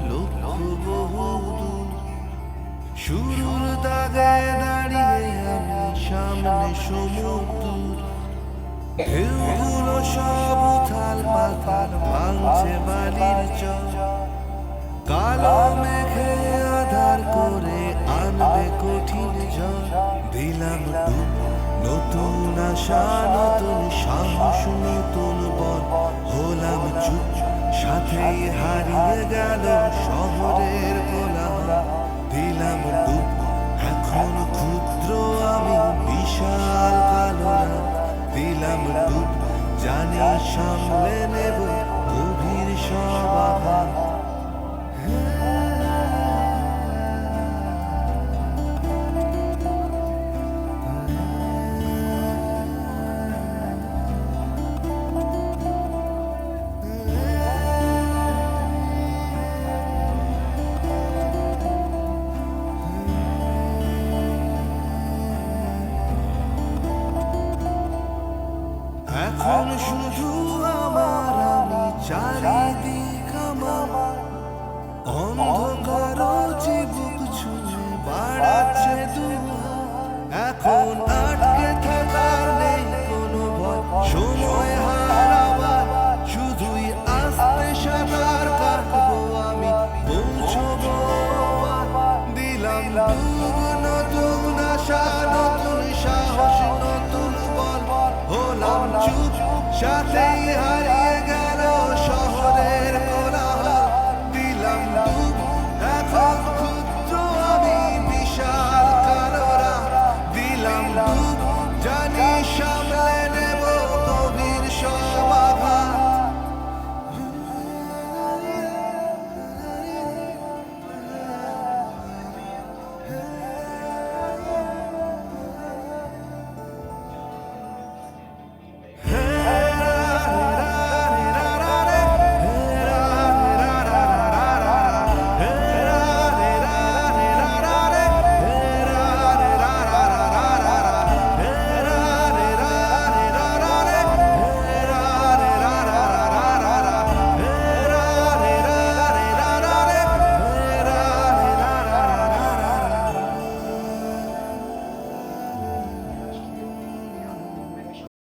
লক্ষ্য বহুদূর। শুরুর দাগায় দাঁড়িয়ে আমি সামনে সমুদ্র, ঢেউগুলো সব উথাল পাথাল ভাঙছে বালির চর। কালো মেঘে আধার করে আনবে কঠিন ঝড়। দিলাম ডুব, নতুন আশা নতুন সাহস নতুন বল। হলাম চুপ, সাথেই হারিয়ে গেল শহরের কোলাহল। দিলাম ডুব, এখন ক্ষুদ্র আমি বিশাল কালো রাত। দিলাম ডুব, জানি সামলে নেব গভীর সব আঘাত।